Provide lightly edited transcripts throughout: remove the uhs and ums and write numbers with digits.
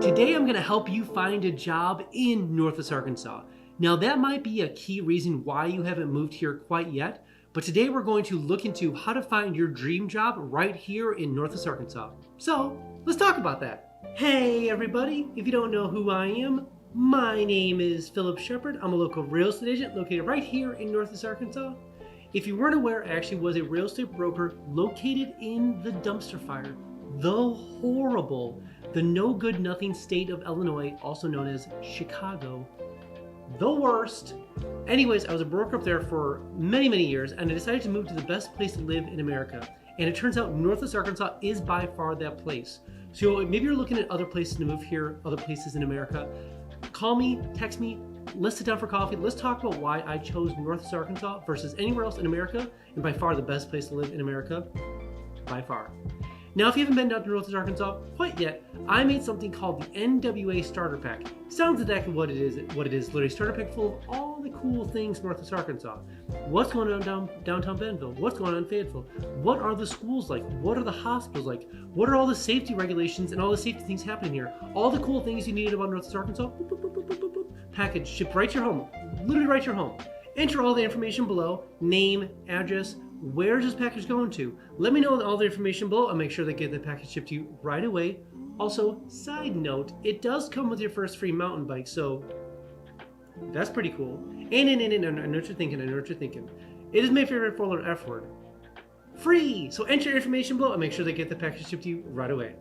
Today I'm going to help you find a job in Northwest Arkansas. Now that might be a key reason why you haven't moved here quite yet, but today we're going to look into how to find your dream job right here in Northwest Arkansas. So let's talk about that. Hey everybody, if you don't know who I am, my name is Phillip Shepard. I'm a local real estate agent located right here in Northwest Arkansas. If you weren't aware, I actually was a real estate broker located in the dumpster fire, the horrible, the no good nothing state of Illinois, also known as Chicago. The worst. Anyways, I was a broker up there for many years, and I decided to move to the best place to live in America. And it turns out Northwest Arkansas is by far that place. So maybe you're looking at other places to move here, other places in America. Call me, text me, let's sit down for coffee. Let's talk about why I chose Northwest Arkansas versus anywhere else in America, and by far the best place to live in America, by far. Now, if you haven't been down to Northwest Arkansas quite yet, I made something called the NWA Starter Pack. Sounds exactly what it is. Literally a starter pack full of all the cool things Northwest Arkansas. What's going on downtown Bentonville? What's going on in Fayetteville? What are the schools like? What are the hospitals like? What are all the safety regulations and all the safety things happening here? All the cool things you need about Northwest Arkansas. Boop, boop, boop, boop, boop, boop. Package shipped right to your home. Literally right to your home. Enter all the information below: name, address. Where's this package going to? Let me know all the information below. I'll make sure they get the package shipped to you right away. Also, side note, it does come with your first free mountain bike, so that's pretty cool. And I know what you're thinking. It is my favorite four-letter F word. Free! So enter your information below and make sure they get the package shipped to you right away.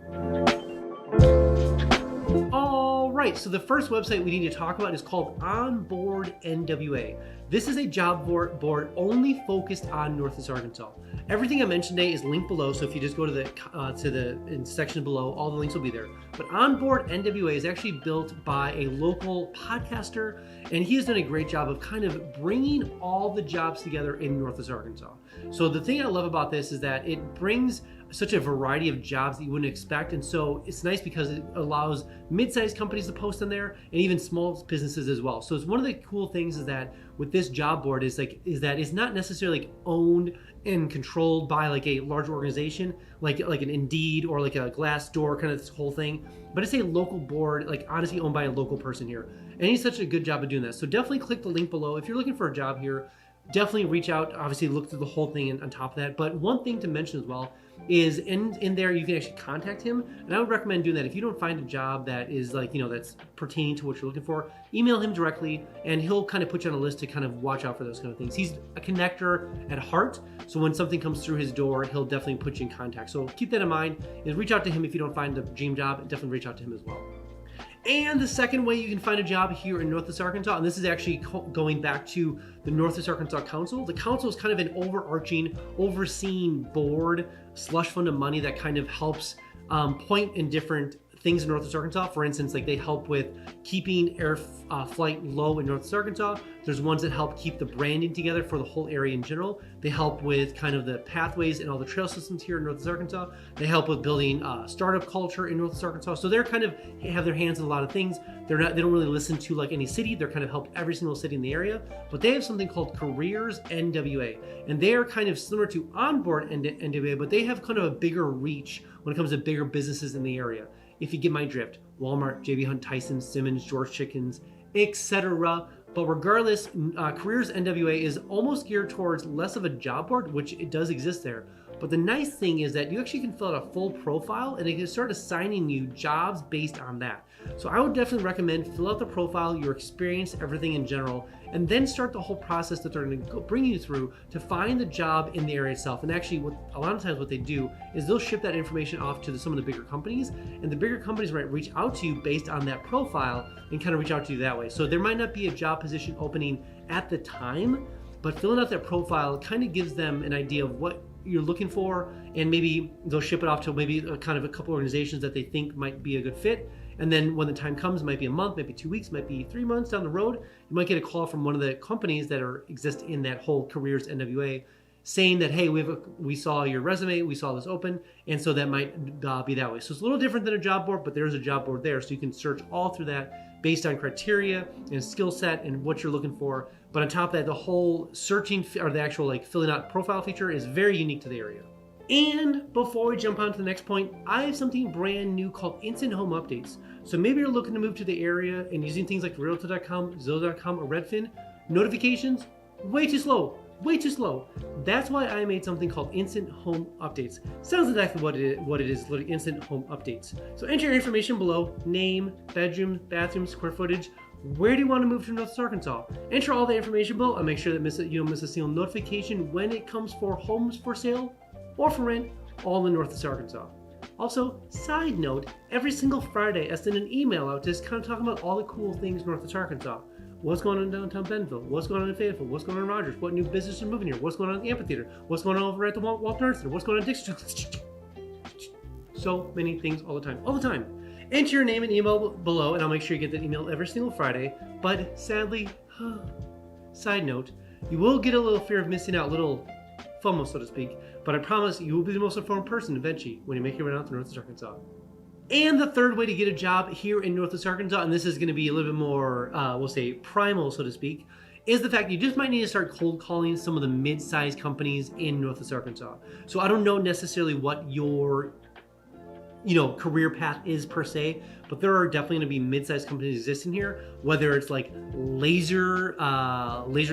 Alright, so the first website we need to talk about is called Onboard NWA. This is a job board only focused on Northwest Arkansas. Everything I mentioned today is linked below, so if you just go to the section below, all the links will be there. But Onboard NWA is actually built by a local podcaster, and he has done a great job of kind of bringing all the jobs together in Northwest Arkansas. So the thing I love about this is that it brings such a variety of jobs that you wouldn't expect, and so it's nice because it allows mid-sized companies to post on there and even small businesses as well. So it's one of the cool things is that with this job board is that it's not necessarily owned and controlled by like a large organization like an Indeed or like a Glassdoor kind of this whole thing, but it's a local board, like honestly owned by a local person here, and he's such a good job of doing that. So definitely click the link below if you're looking for a job here. Definitely reach out, obviously look through the whole thing on top of that. But one thing to mention as well is in there you can actually contact him, and I would recommend doing that. If you don't find a job that is like, that's pertaining to what you're looking for, email him directly and he'll kind of put you on a list to kind of watch out for those kind of things. He's a connector at heart, so when something comes through his door, he'll definitely put you in contact. So keep that in mind, is reach out to him if you don't find the dream job, and definitely reach out to him as well. And the second way you can find a job here in Northwest Arkansas, and this is actually going back to the Northwest Arkansas Council. The council is kind of an overseeing board, slush fund of money that kind of helps point in different things in Northwest Arkansas. For instance, like they help with keeping air flight low in Northwest Arkansas. There's ones that help keep the branding together for the whole area in general. They help with kind of the pathways and all the trail systems here in Northwest Arkansas. They help with building startup culture in Northwest Arkansas. So they're kind of have their hands in a lot of things. They don't really listen to like any city. They're kind of help every single city in the area. But they have something called Careers NWA, and they are kind of similar to Onboard NWA, but they have kind of a bigger reach when it comes to bigger businesses in the area. If you get my drift, Walmart, JB Hunt, Tyson, Simmons, George Chickens, etc. But regardless, Careers NWA is almost geared towards less of a job board, which it does exist there. But the nice thing is that you actually can fill out a full profile and it can start assigning you jobs based on that. So I would definitely recommend fill out the profile, your experience, everything in general, and then start the whole process that they're going to bring you through to find the job in the area itself. And actually, a lot of times what they do is they'll ship that information off to some of the bigger companies, and the bigger companies might reach out to you based on that profile and kind of reach out to you that way. So there might not be a job position opening at the time, but filling out that profile kind of gives them an idea of what you're looking for, and maybe they'll ship it off to maybe a couple organizations that they think might be a good fit. And then when the time comes, it might be a month, maybe 2 weeks, might be 3 months down the road, you might get a call from one of the companies that exist in that whole Careers NWA saying that, hey, we saw your resume, we saw this open, and so that might be that way. So it's a little different than a job board, but there's a job board there, so you can search all through that based on criteria and skill set and what you're looking for. But on top of that, the whole searching or the actual like filling out profile feature is very unique to the area. And before we jump on to the next point, I have something brand new called Instant Home Updates. So maybe you're looking to move to the area and using things like Realtor.com, Zillow.com, or Redfin. Notifications, way too slow. Way too slow. That's why I made something called Instant Home Updates. Sounds exactly what it is, literally Instant Home Updates. So enter your information below: name, bedroom, bathroom, square footage. Where do you want to move to Northwest Arkansas? Enter all the information below and make sure that you don't miss a single notification when it comes for homes for sale or for rent, all in Northwest Arkansas. Also, side note, every single Friday I send an email out just kind of talking about all the cool things Northwest Arkansas. What's going on in downtown Bentonville? What's going on in Fayetteville? What's going on in Rogers? What new business are moving here? What's going on in the amphitheater? What's going on over at the Walton Arts Center? What's going on in Dixon? So many things all the time. Enter your name and email below and I'll make sure you get that email every single Friday. But sadly, side note, you will get a little fear of missing out, a little FOMO, so to speak. But I promise you will be the most informed person eventually when you make your way out to Northwest Arkansas. And the third way to get a job here in Northwest Arkansas, and this is going to be a little bit more, we'll say primal, so to speak, is the fact you just might need to start cold calling some of the mid-sized companies in Northwest Arkansas. So I don't know necessarily what your career path is per se, but there are definitely going to be mid-sized companies existing here, whether it's like laser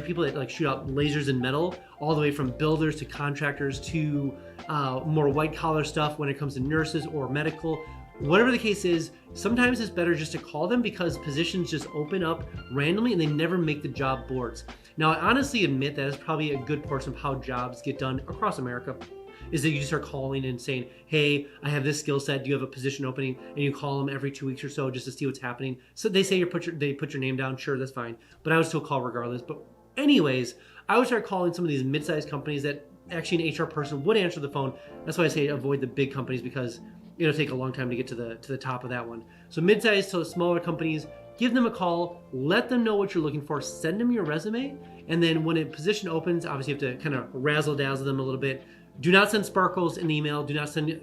people that like shoot out lasers and metal, all the way from builders to contractors to more white collar stuff when it comes to nurses or medical. Whatever the case is, sometimes it's better just to call them because positions just open up randomly and they never make the job boards. Now, I honestly admit that is probably a good portion of how jobs get done across America, is that you just start calling and saying, hey, I have this skill set, do you have a position opening? And you call them every 2 weeks or so just to see what's happening. So they say they put your name down, sure, that's fine. But I would still call regardless. But anyways, I would start calling some of these mid-sized companies that actually an HR person would answer the phone. That's why I say avoid the big companies because it'll take a long time to get to the top of that one. So mid-sized to smaller companies, give them a call, let them know what you're looking for, send them your resume, and then when a position opens, obviously you have to kind of razzle-dazzle them a little bit. Do not send sparkles in the email, do not send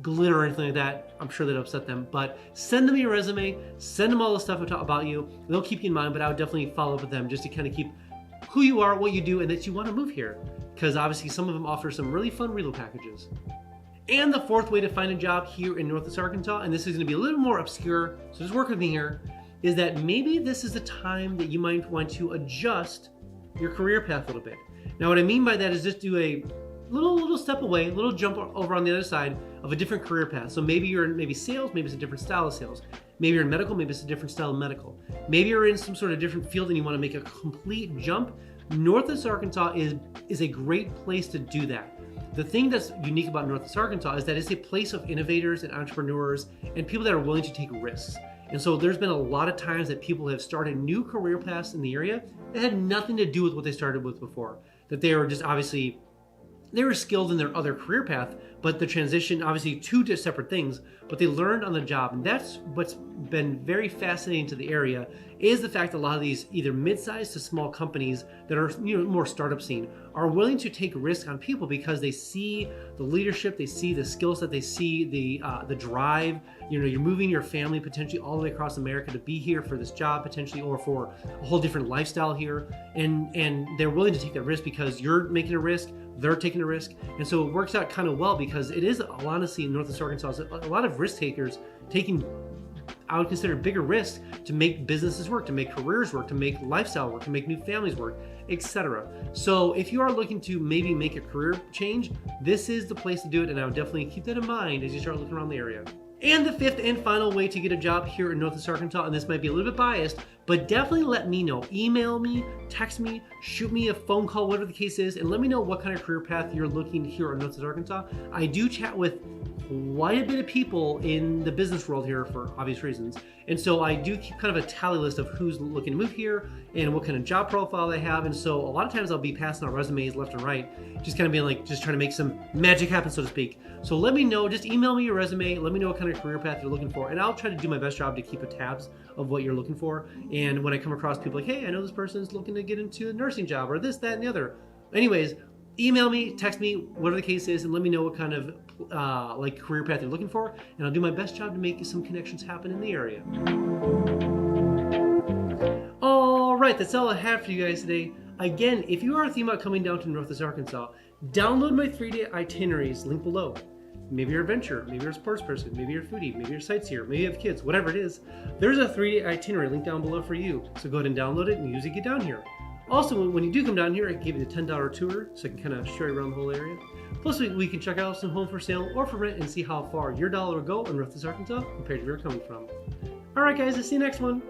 glitter or anything like that. I'm sure that upset them, but send them your resume, send them all the stuff about you. They'll keep you in mind, but I would definitely follow up with them just to kind of keep who you are, what you do, and that you want to move here. Because obviously some of them offer some really fun reload packages. And the fourth way to find a job here in Northwest Arkansas, and this is going to be a little more obscure, so just work with me here, is that maybe this is the time that you might want to adjust your career path a little bit. Now, what I mean by that is just do a little step away, a little jump over on the other side of a different career path. So maybe you're in sales, maybe it's a different style of sales. Maybe you're in medical, maybe it's a different style of medical. Maybe you're in some sort of different field and you want to make a complete jump. Northwest Arkansas is a great place to do that. The thing that's unique about Northwest Arkansas is that it's a place of innovators and entrepreneurs and people that are willing to take risks. And so there's been a lot of times that people have started new career paths in the area that had nothing to do with what they started with before. That they were just obviously, they were skilled in their other career path, but the transition, obviously two separate things, but they learned on the job. And that's what's been very fascinating to the area is the fact that a lot of these either mid-sized to small companies that are more startup scene are willing to take risk on people because they see the leadership, they see the skill set, they see the drive. You're moving your family potentially all the way across America to be here for this job potentially or for a whole different lifestyle here. And they're willing to take that risk because you're making a risk, they're taking a risk. And so it works out kind of well because it is, honestly, in Northwest Arkansas, a lot of risk takers taking, I would consider, bigger risks to make businesses work, to make careers work, to make lifestyle work, to make new families work, etc. So if you are looking to maybe make a career change, this is the place to do it. And I would definitely keep that in mind as you start looking around the area. And the fifth and final way to get a job here in Northwest Arkansas, and this might be a little bit biased, but definitely let me know. Email me, text me, shoot me a phone call, whatever the case is, and let me know what kind of career path you're looking here in Northwest Arkansas. I do chat with quite a bit of people in the business world here for obvious reasons. And so I do keep kind of a tally list of who's looking to move here and what kind of job profile they have. And so a lot of times I'll be passing out resumes left and right, just kind of being like, just trying to make some magic happen, so to speak. So let me know, just email me your resume, let me know what kind of career path you're looking for, and I'll try to do my best job to keep a tabs of what you're looking for. And when I come across people like, hey, I know this person's looking to get into a nursing job or this, that, and the other. Anyways, email me, text me, whatever the case is, and let me know what kind of career path you're looking for, and I'll do my best job to make some connections happen in the area. All right, that's all I have for you guys today. Again, if you are thinking about coming down to Northwest Arkansas, download my 3-day itineraries, link below. Maybe you're a adventurer, maybe you're a sports person, maybe you're a foodie, maybe you're a sightseer, maybe you have kids, whatever it is. There's a 3-day itinerary link down below for you. So go ahead and download it and use it to get down here. Also, when you do come down here, I can give you the $10 tour so I can kind of show you around the whole area. Plus, we can check out some home for sale or for rent and see how far your dollar will go in Northwest Arkansas compared to where you're coming from. All right, guys, I'll see you next one.